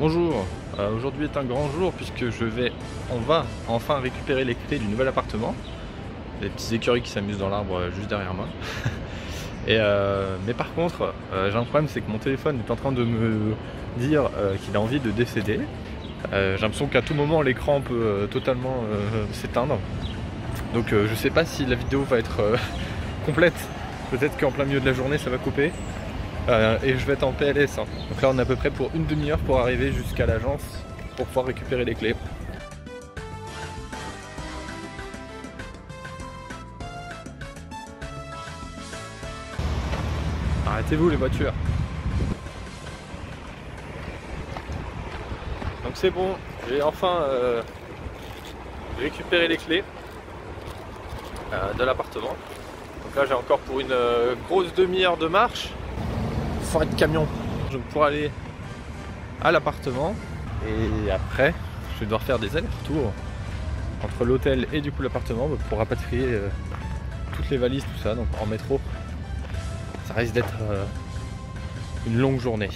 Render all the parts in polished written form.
Bonjour, aujourd'hui est un grand jour puisque on va enfin récupérer les clés du nouvel appartement. Des petits écureuils qui s'amusent dans l'arbre juste derrière moi. Mais par contre, j'ai un problème, c'est que mon téléphone est en train de me dire qu'il a envie de décéder. J'ai l'impression qu'à tout moment l'écran peut totalement s'éteindre. Donc je sais pas si la vidéo va être complète. Peut-être qu'en plein milieu de la journée ça va couper. Et je vais être en PLS. Donc là on est à peu près pour une demi-heure pour arriver jusqu'à l'agence pour pouvoir récupérer les clés. Arrêtez-vous les voitures. Donc c'est bon, j'ai enfin récupéré les clés de l'appartement. Donc là j'ai encore pour une grosse demi-heure de marche. Faut être camion. Donc pour aller à l'appartement et après je vais devoir faire des allers-retours entre l'hôtel et du coup l'appartement pour rapatrier toutes les valises, tout ça. Donc en métro ça risque d'être une longue journée.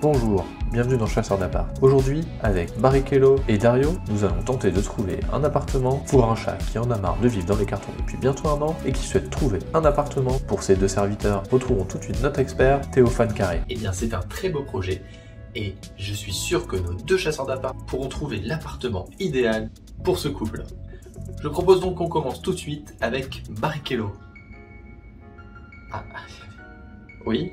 Bonjour, bienvenue dans Chasseur d'appart. Aujourd'hui, avec Barrichello et Dario, nous allons tenter de trouver un appartement pour un chat qui en a marre de vivre dans les cartons depuis bientôt un an et qui souhaite trouver un appartement pour ses deux serviteurs. Retrouvons tout de suite notre expert, Théophane Carré. Eh bien, c'est un très beau projet et je suis sûr que nos deux chasseurs d'appart pourront trouver l'appartement idéal pour ce couple. Je propose donc qu'on commence tout de suite avec Barrichello. Oui.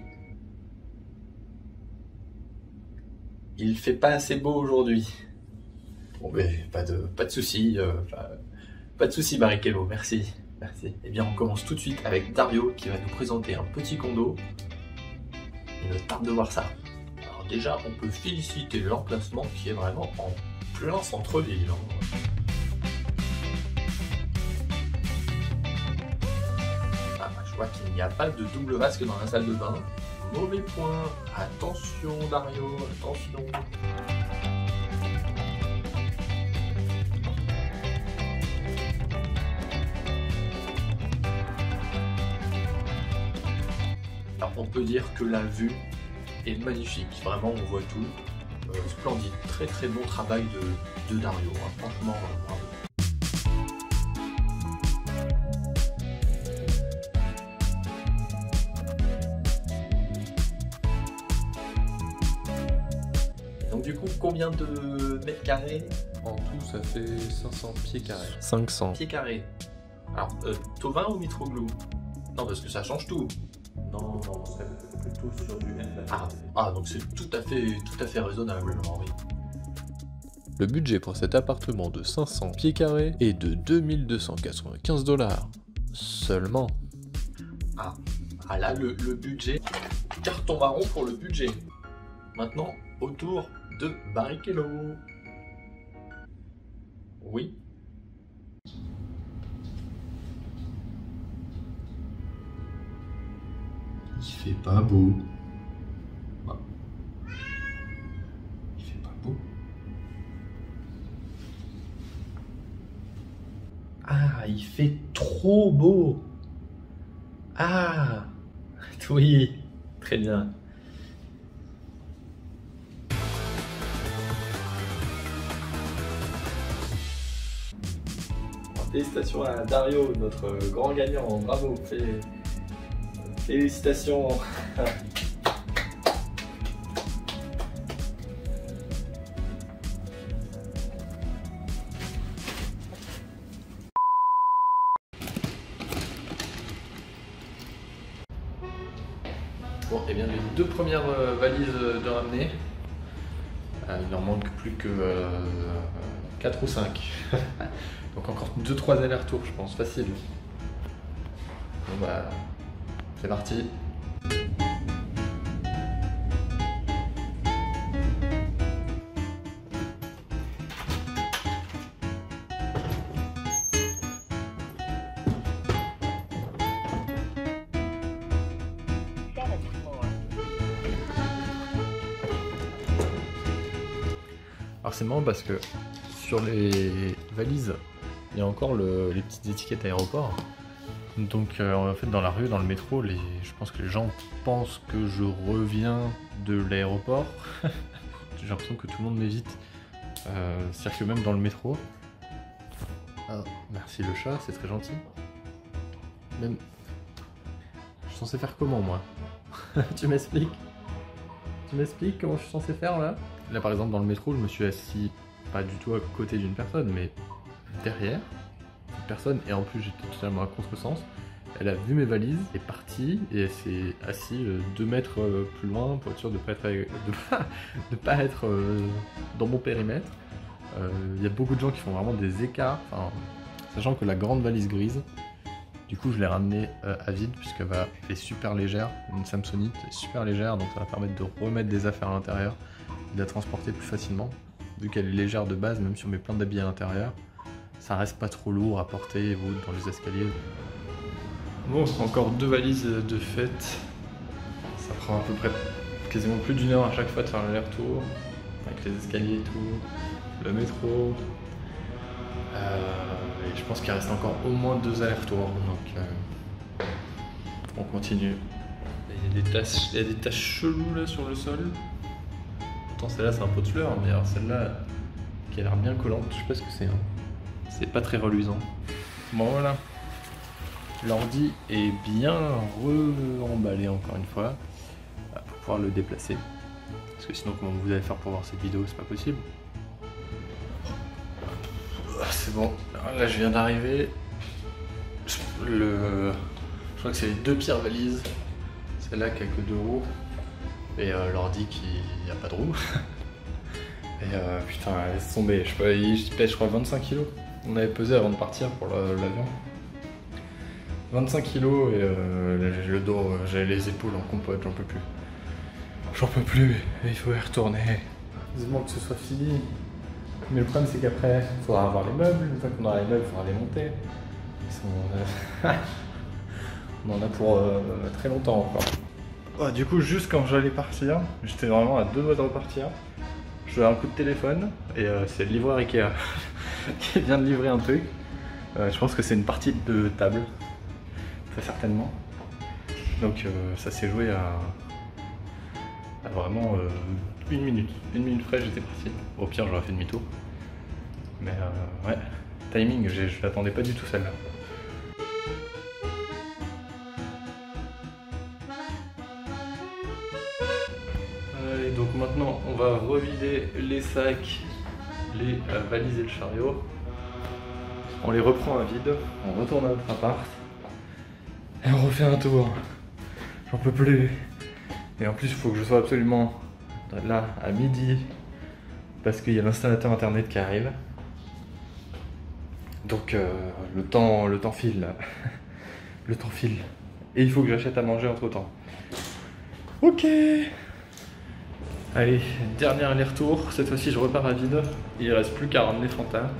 Il fait pas assez beau aujourd'hui. Bon, mais pas de soucis, pas de soucis Barrichello, merci. Eh bien, on commence tout de suite avec Dario qui va nous présenter un petit condo. Il me tarde de voir ça. Alors déjà, on peut féliciter l'emplacement qui est vraiment en plein centre-ville. Je vois qu'il n'y a pas de double vasque dans la salle de bain. Mauvais point. Attention Dario, attention. Alors on peut dire que la vue est magnifique. Vraiment on voit tout. Splendide. Très très bon travail de Dario. Franchement, bravo. Donc du coup, combien de mètres carrés? En tout, ça fait 500 pieds carrés. 500. Pieds carrés. Alors, Tovin ou Mitroglou? Non, parce que ça change tout. Non, on serait plutôt sur du N. Donc c'est tout à fait raisonnable, oui. Le budget pour cet appartement de 500 pieds carrés est de 2295 $. Seulement. Ah là, le budget. Carton marron pour le budget. Maintenant, autour de Barrichello. Oui. Il fait pas beau. Il fait pas beau. Il fait trop beau. Oui, très bien. Félicitations à Dario, notre grand gagnant. Bravo, félicitations. Bon, et bien les deux premières valises de ramener. Il n'en manque plus que 4 ou 5. Donc encore 2-3 allers-retours, je pense, facile. Bon bah, c'est parti. forcément parce que sur les valises, il y a encore les petites étiquettes aéroport. Donc en fait dans la rue, dans le métro, je pense que les gens pensent que je reviens de l'aéroport. J'ai l'impression que tout le monde m'évite. C'est-à-dire que même dans le métro... Ah, merci le chat, c'est très gentil. Même... Je suis censé faire comment moi? Tu m'expliques? Tu m'expliques comment je suis censé faire là? Là par exemple dans le métro, je me suis assis pas du tout à côté d'une personne, mais derrière une personne, et en plus j'étais totalement à contresens. Elle a vu mes valises, est partie et elle s'est assise 2 mètres plus loin pour être sûre de ne pas être dans mon périmètre. Il y a beaucoup de gens qui font vraiment des écarts, sachant que la grande valise grise, du coup je l'ai ramenée à vide puisqu'elle est super légère, une Samsonite super légère, donc ça va permettre de remettre des affaires à l'intérieur et de la transporter plus facilement. Vu qu'elle est légère de base, même si on met plein d'habits à l'intérieur, ça reste pas trop lourd à porter dans les escaliers. Bon, encore 2 valises de fête. Ça prend à peu près quasiment plus d'1 heure à chaque fois de faire l'aller-retour, avec les escaliers et tout, le métro. Et je pense qu'il reste encore au moins 2 allers-retours, donc on continue. Il y a des taches cheloues là sur le sol. Pourtant celle-là c'est un pot de fleurs, mais alors celle-là qui a l'air bien collante, je sais pas ce que c'est. C'est pas très reluisant. Bon voilà. L'ordi est bien re-emballé encore une fois pour pouvoir le déplacer. Parce que sinon comment vous allez faire pour voir cette vidéo, c'est pas possible. C'est bon, là je viens d'arriver. Je crois que c'est les 2 pires valises. Celle-là qui a que 2 roues. Et l'ordi qui n'a pas de roues. Et putain, laisse tomber, il pèse je crois 25 kg. On avait pesé avant de partir pour l'avion. 25 kg et j'ai le dos, j'ai les épaules en compote, j'en peux plus. J'en peux plus, il faut y retourner. Heureusement que ce soit fini. Mais le problème c'est qu'après, il faudra avoir les meubles. Une fois qu'on aura les meubles, il faudra les monter. On en a pour très longtemps encore. Oh, du coup, juste quand j'allais partir, j'étais vraiment à 2 doigts de repartir. Je fais un coup de téléphone et c'est le livreur Ikea qui vient de livrer un truc. Je pense que c'est une partie de table. Très certainement. Donc ça s'est joué à vraiment 1 minute. 1 minute près j'étais parti. Au pire j'aurais fait demi-tour. Mais ouais, timing, je l'attendais pas du tout celle-là. Allez, donc maintenant on va revider les sacs, les valises et le chariot. On les reprend à vide, on retourne à notre appart. Et on refait un tour. J'en peux plus. Et en plus, il faut que je sois absolument là à midi. Parce qu'il y a l'installateur internet qui arrive. Donc le temps file là. Le temps file. Et il faut que j'achète à manger entre temps. Ok. Allez, dernier aller-retour. Cette fois-ci, je repars à vide. Il ne reste plus qu'à ramener Fanta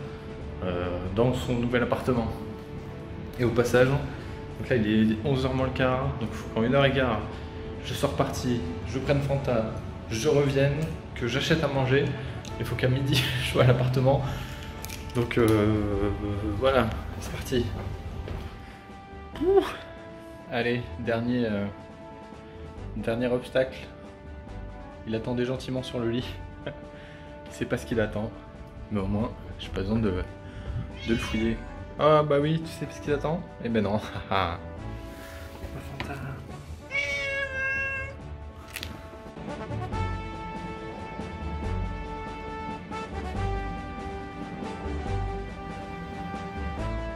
dans son nouvel appartement. Et au passage... Donc là il est 11h moins le quart, donc en 1h15 je sois reparti, je prenne Fanta, je revienne, que j'achète à manger. Il faut qu'à midi je sois à l'appartement. Donc voilà, c'est parti. Allez, dernier obstacle. Il attendait gentiment sur le lit. Il sait pas ce qu'il attend, mais au moins j'ai pas besoin de le fouiller. Ah bah oui, tu sais ce qu'il attend? Eh ben non, haha.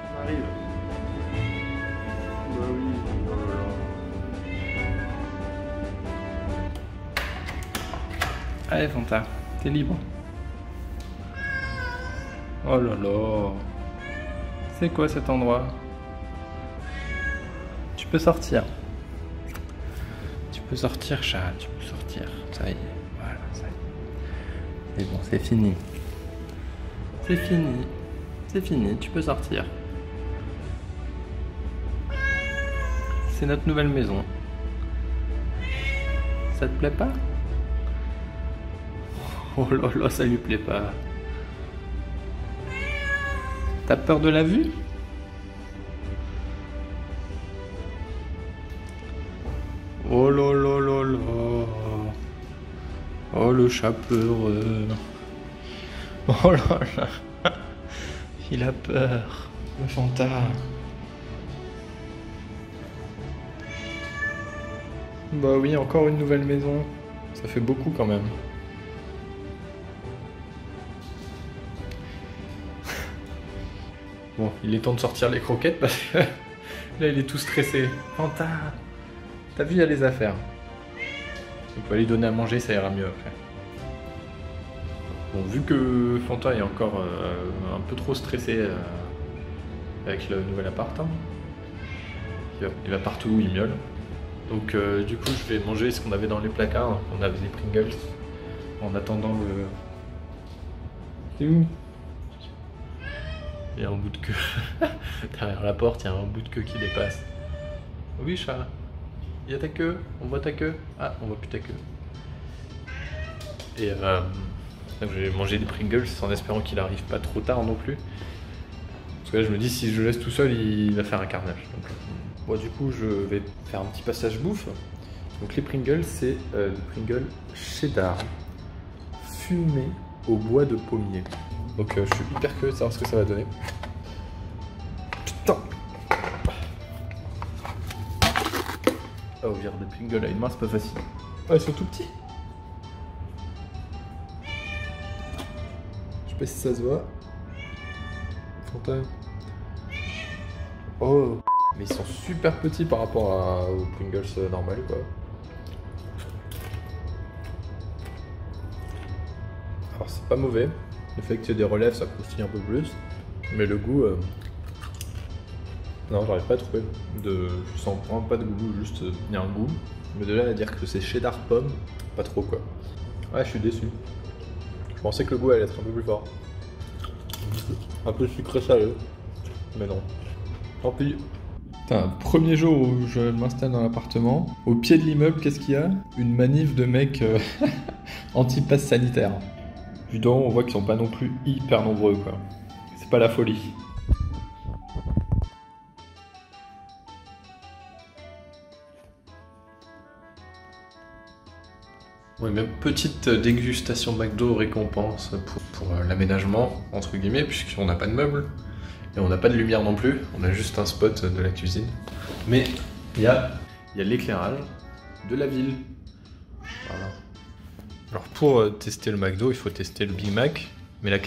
On arrive. Bah oui, oh là là. Allez Fanta, t'es libre. Oh là là. C'est quoi cet endroit? Tu peux sortir. Tu peux sortir, chat, tu peux sortir. Ça y est, voilà, ça y est. C'est bon, c'est fini. C'est fini. C'est fini, tu peux sortir. C'est notre nouvelle maison. Ça te plaît pas? Oh là là, ça lui plaît pas. T'as peur de la vue? Oh là là là là. Oh le chat peureux. Oh là là. Il a peur. Le Fanta. Bah oui, encore une nouvelle maison. Ça fait beaucoup quand même. Bon, il est temps de sortir les croquettes parce que là il est tout stressé. Fanta, t'as vu, il y a les affaires. On peut lui donner à manger, ça ira mieux après. Bon, vu que Fanta est encore un peu trop stressé avec le nouvel appart, hein, il va partout, il miaule. Donc du coup je vais manger ce qu'on avait dans les placards. On avait des Pringles en attendant le... C'est où? Il y a un bout de queue. Derrière la porte, il y a un bout de queue qui dépasse. Oui chat, il y a ta queue, on voit ta queue. Ah, on voit plus ta queue. Et donc je vais manger des Pringles en espérant qu'il arrive pas trop tard non plus. Parce que là je me dis si je le laisse tout seul, il va faire un carnage. Donc, bon, du coup je vais faire un petit passage bouffe. Donc les Pringles, c'est des Pringles cheddar fumés au bois de pommier. Donc je suis hyper curieux de savoir ce que ça va donner. Putain! Oh, ouvrir des Pringles à une main, c'est pas facile. Oh, ils sont tout petits. Je sais pas si ça se voit. Fanta. Oh! Mais ils sont super petits par rapport aux Pringles normales, quoi. Alors c'est pas mauvais. Le fait que tu aies des relèves, ça croustille un peu plus. Mais le goût... Non, j'arrive pas à trouver. Je sens vraiment pas de goût, juste il y a un goût. Mais de là à dire que c'est cheddar pomme, pas trop quoi. Ouais, je suis déçu. Je pensais que le goût allait être un peu plus fort. Un peu sucré salé. Mais non. Tant pis. Putain, premier jour où je m'installe dans l'appartement, au pied de l'immeuble, qu'est-ce qu'il y a? Une manif de mecs anti-pass sanitaire. Du dos, on voit qu'ils sont pas non plus hyper nombreux, quoi. C'est pas la folie. Oui, mais petite dégustation McDo récompense pour l'aménagement, entre guillemets, puisqu'on n'a pas de meubles. Et on n'a pas de lumière non plus, on a juste un spot de la cuisine. Mais il y a l'éclairage de la ville. Voilà. Alors pour tester le McDo, il faut tester le Big Mac. Mais la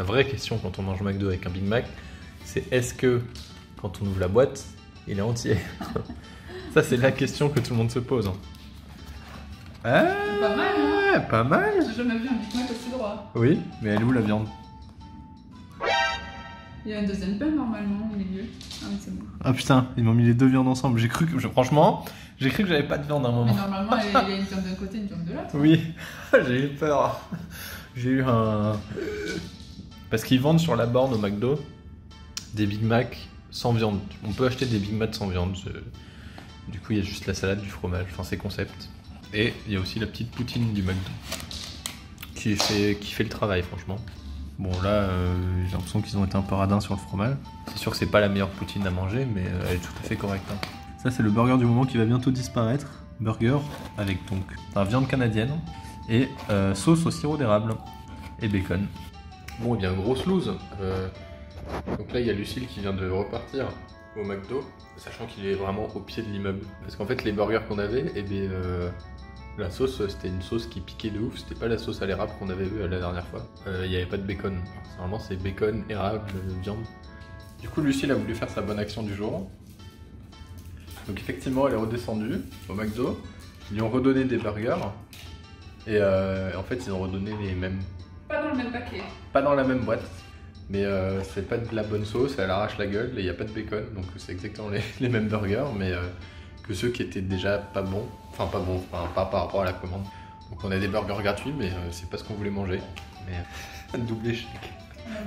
vraie question quand on mange McDo avec un Big Mac, c'est est-ce que quand on ouvre la boîte, il est entier? Ça c'est la question que tout le monde se pose. Ah, pas mal, hein? Pas mal. J'ai jamais vu un Big Mac aussi droit. Oui, mais elle est où la viande? Il y a un deuxième pain normalement au milieu. Ah mais c'est bon. Ah putain, ils m'ont mis les deux viandes ensemble. Franchement, j'ai cru que j'avais pas de viande à un moment. Mais normalement il y a une viande d'un côté et une viande de l'autre. Oui, j'ai eu peur. J'ai eu un... Parce qu'ils vendent sur la borne au McDo des Big Mac sans viande. On peut acheter des Big Mac sans viande. Du coup, il y a juste la salade, du fromage. Enfin, c'est concept. Et il y a aussi la petite poutine du McDo qui fait le travail, franchement. Bon là, j'ai l'impression qu'ils ont été un peu radins sur le fromage. C'est sûr que c'est pas la meilleure poutine à manger, mais elle est tout à fait correcte. Hein. Ça c'est le burger du moment qui va bientôt disparaître. Burger avec donc viande canadienne et sauce au sirop d'érable et bacon. Bon, et bien grosse loose. Donc là il y a Lucille qui vient de repartir au McDo, sachant qu'il est vraiment au pied de l'immeuble. Parce qu'en fait les burgers qu'on avait, eh bien, la sauce, c'était une sauce qui piquait de ouf, c'était pas la sauce à l'érable qu'on avait vue la dernière fois. Il n'y avait pas de bacon. Normalement c'est bacon, érable, viande. Du coup Lucille a voulu faire sa bonne action du jour. Donc effectivement elle est redescendue au McDo, ils lui ont redonné des burgers. Et en fait ils ont redonné les mêmes. Pas dans le même paquet. Pas dans la même boîte. Mais c'est pas de la bonne sauce, elle arrache la gueule et il n'y a pas de bacon. Donc c'est exactement les mêmes burgers, mais que ceux qui étaient déjà pas bons. Enfin pas par rapport à la commande. Donc on a des burgers gratuits, mais c'est pas ce qu'on voulait manger. Mais double échec.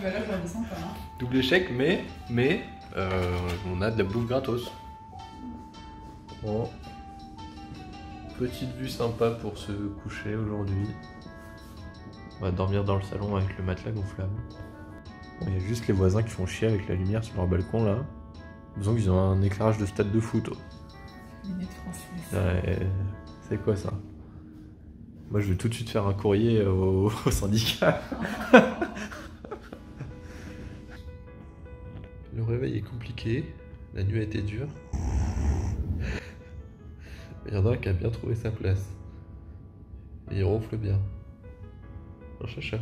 Bah là je redescends pas. Hein. Double échec, mais on a de la bouffe gratos. Bon. Petite vue sympa pour se coucher aujourd'hui. On va dormir dans le salon avec le matelas gonflable. Bon, il y a juste les voisins qui font chier avec la lumière sur leur balcon là. Disons qu'ils ont un éclairage de stade de foot. Lunettes françaises. Ouais, c'est quoi ça? Moi je vais tout de suite faire un courrier au syndicat. Le réveil est compliqué, la nuit a été dure. Il y en a un qui a bien trouvé sa place. Et il ronfle bien. Un chacha.